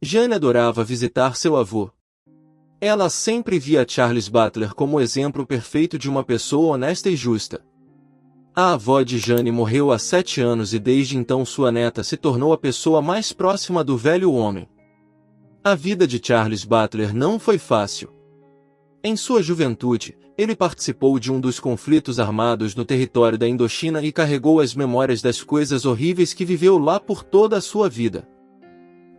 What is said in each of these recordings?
Jane adorava visitar seu avô. Ela sempre via Charles Butler como o exemplo perfeito de uma pessoa honesta e justa. A avó de Jane morreu há 7 anos e desde então sua neta se tornou a pessoa mais próxima do velho homem. A vida de Charles Butler não foi fácil. Em sua juventude, ele participou de um dos conflitos armados no território da Indochina e carregou as memórias das coisas horríveis que viveu lá por toda a sua vida.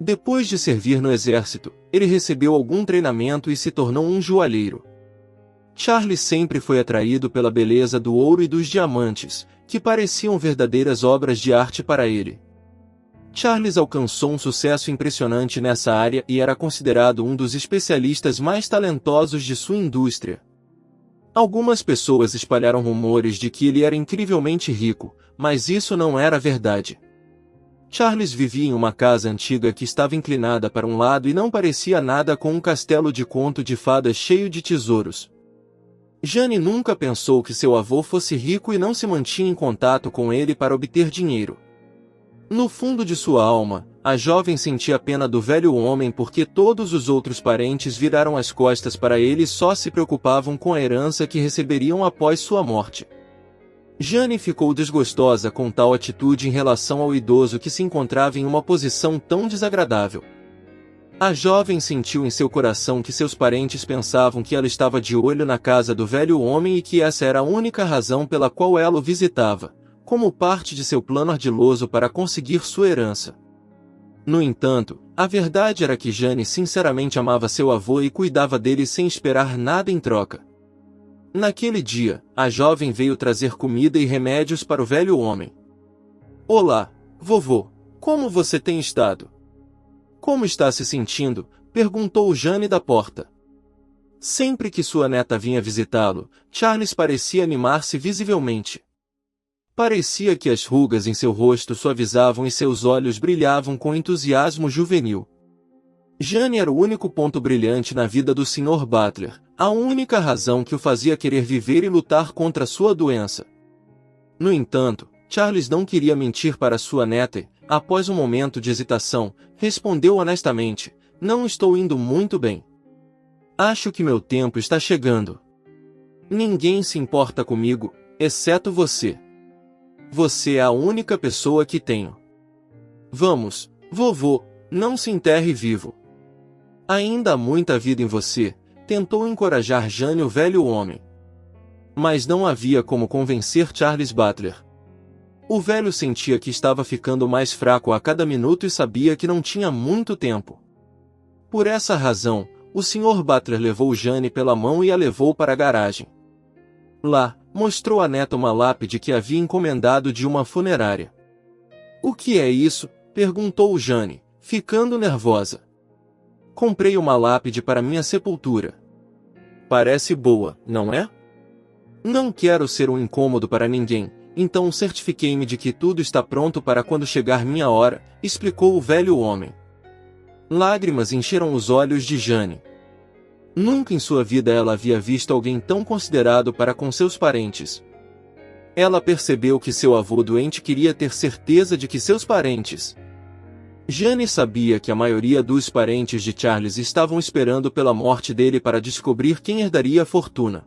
Depois de servir no exército, ele recebeu algum treinamento e se tornou um joalheiro. Charles sempre foi atraído pela beleza do ouro e dos diamantes, que pareciam verdadeiras obras de arte para ele. Charles alcançou um sucesso impressionante nessa área e era considerado um dos especialistas mais talentosos de sua indústria. Algumas pessoas espalharam rumores de que ele era incrivelmente rico, mas isso não era verdade. Charles vivia em uma casa antiga que estava inclinada para um lado e não parecia nada com um castelo de conto de fadas cheio de tesouros. Jane nunca pensou que seu avô fosse rico e não se mantinha em contato com ele para obter dinheiro. No fundo de sua alma, a jovem sentia pena do velho homem porque todos os outros parentes viraram as costas para ele e só se preocupavam com a herança que receberiam após sua morte. Jane ficou desgostosa com tal atitude em relação ao idoso que se encontrava em uma posição tão desagradável. A jovem sentiu em seu coração que seus parentes pensavam que ela estava de olho na casa do velho homem e que essa era a única razão pela qual ela o visitava, como parte de seu plano ardiloso para conseguir sua herança. No entanto, a verdade era que Jane sinceramente amava seu avô e cuidava dele sem esperar nada em troca. Naquele dia, a jovem veio trazer comida e remédios para o velho homem. "Olá, vovô, como você tem estado? Como está se sentindo?", perguntou Jane da porta. Sempre que sua neta vinha visitá-lo, Charles parecia animar-se visivelmente. Parecia que as rugas em seu rosto suavizavam e seus olhos brilhavam com entusiasmo juvenil. Jane era o único ponto brilhante na vida do Sr. Butler, a única razão que o fazia querer viver e lutar contra sua doença. No entanto, Charles não queria mentir para sua neta e, após um momento de hesitação, respondeu honestamente: "Não estou indo muito bem. Acho que meu tempo está chegando. Ninguém se importa comigo, exceto você. Você é a única pessoa que tenho. Vamos, vovô, não se enterre vivo. Ainda há muita vida em você", tentou encorajar Jane o velho homem. Mas não havia como convencer Charles Butler. O velho sentia que estava ficando mais fraco a cada minuto e sabia que não tinha muito tempo. Por essa razão, o Sr. Butler levou Jane pela mão e a levou para a garagem. Lá, mostrou à neta uma lápide que havia encomendado de uma funerária. "O que é isso?", perguntou Jane, ficando nervosa. "Comprei uma lápide para minha sepultura. Parece boa, não é? Não quero ser um incômodo para ninguém, então certifiquei-me de que tudo está pronto para quando chegar minha hora", explicou o velho homem. Lágrimas encheram os olhos de Jane. Nunca em sua vida ela havia visto alguém tão considerado para com seus parentes. Ela percebeu que seu avô doente queria ter certeza de que seus parentes... Jane sabia que a maioria dos parentes de Charles estavam esperando pela morte dele para descobrir quem herdaria a fortuna.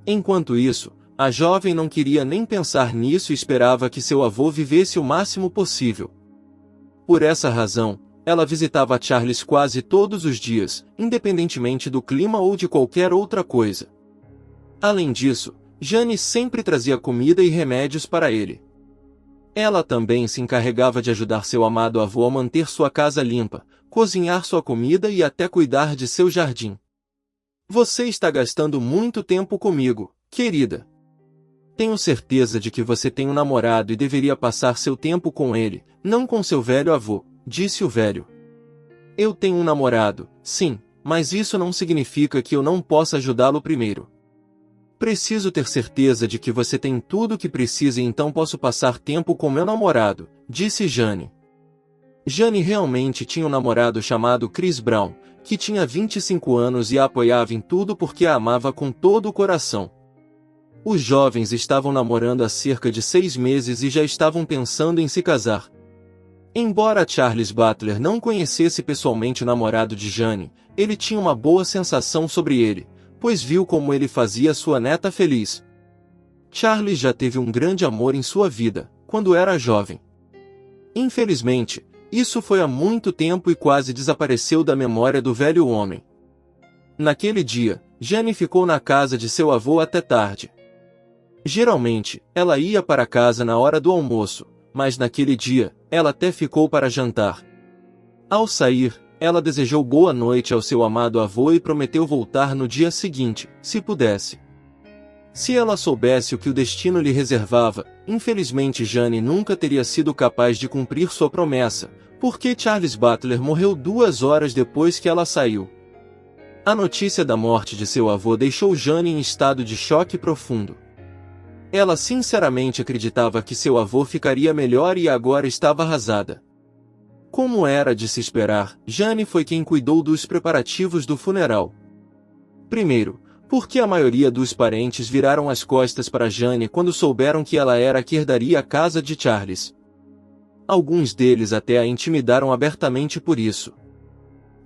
Enquanto isso, a jovem não queria nem pensar nisso e esperava que seu avô vivesse o máximo possível. Por essa razão, ela visitava Charles quase todos os dias, independentemente do clima ou de qualquer outra coisa. Além disso, Jane sempre trazia comida e remédios para ele. Ela também se encarregava de ajudar seu amado avô a manter sua casa limpa, cozinhar sua comida e até cuidar de seu jardim. "Você está gastando muito tempo comigo, querida. Tenho certeza de que você tem um namorado e deveria passar seu tempo com ele, não com seu velho avô", disse o velho. "Eu tenho um namorado, sim, mas isso não significa que eu não possa ajudá-lo primeiro. Preciso ter certeza de que você tem tudo o que precisa e então posso passar tempo com meu namorado", disse Jane. Jane realmente tinha um namorado chamado Chris Brown, que tinha 25 anos e a apoiava em tudo porque a amava com todo o coração. Os jovens estavam namorando há cerca de 6 meses e já estavam pensando em se casar. Embora Charles Butler não conhecesse pessoalmente o namorado de Jane, ele tinha uma boa sensação sobre ele, pois viu como ele fazia sua neta feliz. Charles já teve um grande amor em sua vida, quando era jovem. Infelizmente, isso foi há muito tempo e quase desapareceu da memória do velho homem. Naquele dia, Jane ficou na casa de seu avô até tarde. Geralmente, ela ia para casa na hora do almoço, mas naquele dia, ela até ficou para jantar. Ao sair, ela desejou boa noite ao seu amado avô e prometeu voltar no dia seguinte, se pudesse. Se ela soubesse o que o destino lhe reservava, infelizmente Jane nunca teria sido capaz de cumprir sua promessa, porque Charles Butler morreu 2 horas depois que ela saiu. A notícia da morte de seu avô deixou Jane em estado de choque profundo. Ela sinceramente acreditava que seu avô ficaria melhor e agora estava arrasada. Como era de se esperar, Jane foi quem cuidou dos preparativos do funeral. Primeiro, porque a maioria dos parentes viraram as costas para Jane quando souberam que ela era a que herdaria a casa de Charles. Alguns deles até a intimidaram abertamente por isso.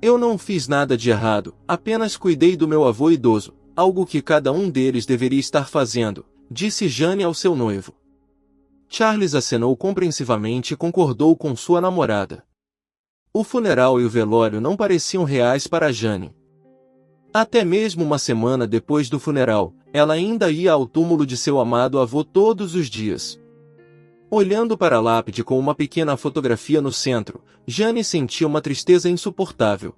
Eu não fiz nada de errado, apenas cuidei do meu avô idoso, algo que cada um deles deveria estar fazendo, disse Jane ao seu noivo. Charles acenou compreensivamente e concordou com sua namorada. O funeral e o velório não pareciam reais para Jane. Até mesmo uma semana depois do funeral, ela ainda ia ao túmulo de seu amado avô todos os dias. Olhando para a lápide com uma pequena fotografia no centro, Jane sentia uma tristeza insuportável.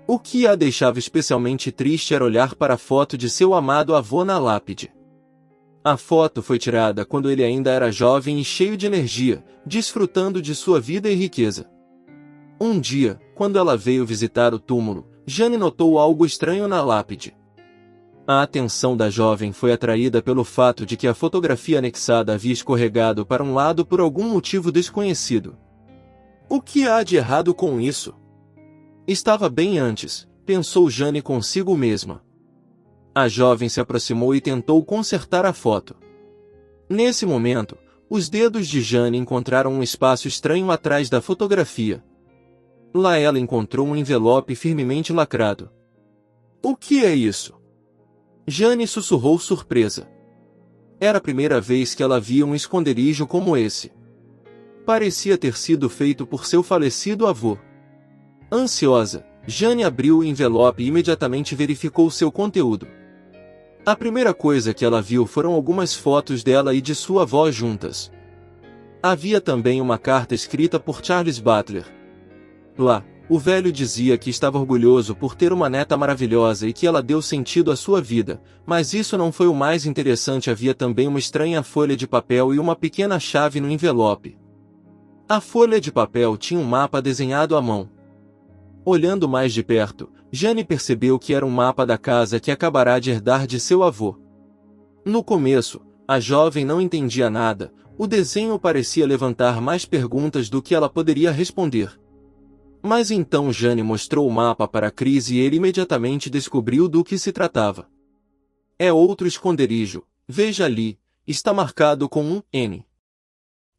O que a deixava especialmente triste era olhar para a foto de seu amado avô na lápide. A foto foi tirada quando ele ainda era jovem e cheio de energia, desfrutando de sua vida e riqueza. Um dia, quando ela veio visitar o túmulo, Jane notou algo estranho na lápide. A atenção da jovem foi atraída pelo fato de que a fotografia anexada havia escorregado para um lado por algum motivo desconhecido. O que há de errado com isso? Estava bem antes, pensou Jane consigo mesma. A jovem se aproximou e tentou consertar a foto. Nesse momento, os dedos de Jane encontraram um espaço estranho atrás da fotografia. Lá ela encontrou um envelope firmemente lacrado. O que é isso? Jane sussurrou surpresa. Era a primeira vez que ela via um esconderijo como esse. Parecia ter sido feito por seu falecido avô. Ansiosa, Jane abriu o envelope e imediatamente verificou seu conteúdo. A primeira coisa que ela viu foram algumas fotos dela e de sua avó juntas. Havia também uma carta escrita por Charles Butler. Lá, o velho dizia que estava orgulhoso por ter uma neta maravilhosa e que ela deu sentido à sua vida, mas isso não foi o mais interessante. Havia também uma estranha folha de papel e uma pequena chave no envelope. A folha de papel tinha um mapa desenhado à mão. Olhando mais de perto, Jane percebeu que era um mapa da casa que acabará de herdar de seu avô. No começo, a jovem não entendia nada, o desenho parecia levantar mais perguntas do que ela poderia responder. Mas então Jane mostrou o mapa para Chris e ele imediatamente descobriu do que se tratava. É outro esconderijo, veja ali, está marcado com um N.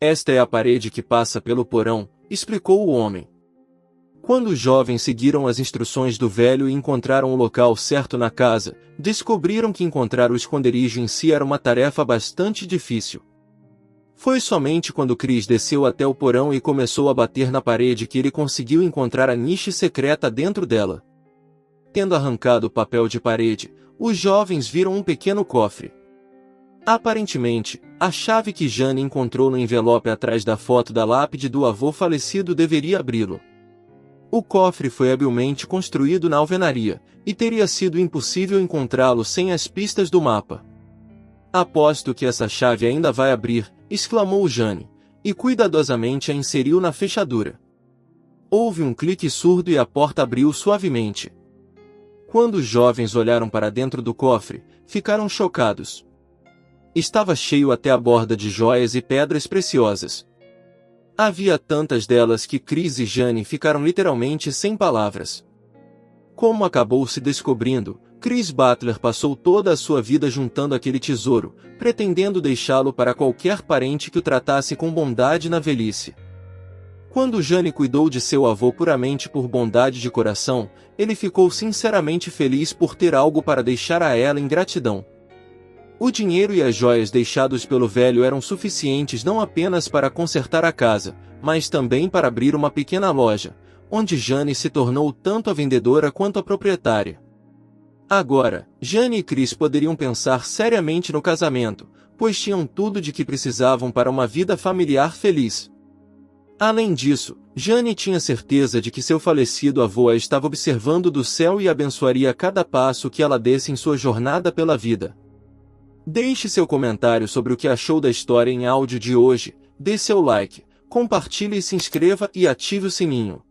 Esta é a parede que passa pelo porão, explicou o homem. Quando os jovens seguiram as instruções do velho e encontraram o local certo na casa, descobriram que encontrar o esconderijo em si era uma tarefa bastante difícil. Foi somente quando Chris desceu até o porão e começou a bater na parede que ele conseguiu encontrar a niche secreta dentro dela. Tendo arrancado o papel de parede, os jovens viram um pequeno cofre. Aparentemente, a chave que Jane encontrou no envelope atrás da foto da lápide do avô falecido deveria abri-lo. O cofre foi habilmente construído na alvenaria, e teria sido impossível encontrá-lo sem as pistas do mapa. Aposto que essa chave ainda vai abrir, exclamou Jane, e cuidadosamente a inseriu na fechadura. Houve um clique surdo e a porta abriu suavemente. Quando os jovens olharam para dentro do cofre, ficaram chocados. Estava cheio até a borda de joias e pedras preciosas. Havia tantas delas que Chris e Jane ficaram literalmente sem palavras. Como acabou se descobrindo, Chris Butler passou toda a sua vida juntando aquele tesouro, pretendendo deixá-lo para qualquer parente que o tratasse com bondade na velhice. Quando Jane cuidou de seu avô puramente por bondade de coração, ele ficou sinceramente feliz por ter algo para deixar a ela em gratidão. O dinheiro e as joias deixados pelo velho eram suficientes não apenas para consertar a casa, mas também para abrir uma pequena loja, onde Jane se tornou tanto a vendedora quanto a proprietária. Agora, Jane e Chris poderiam pensar seriamente no casamento, pois tinham tudo de que precisavam para uma vida familiar feliz. Além disso, Jane tinha certeza de que seu falecido avô a estava observando do céu e abençoaria cada passo que ela desse em sua jornada pela vida. Deixe seu comentário sobre o que achou da história em áudio de hoje, dê seu like, compartilhe e se inscreva e ative o sininho.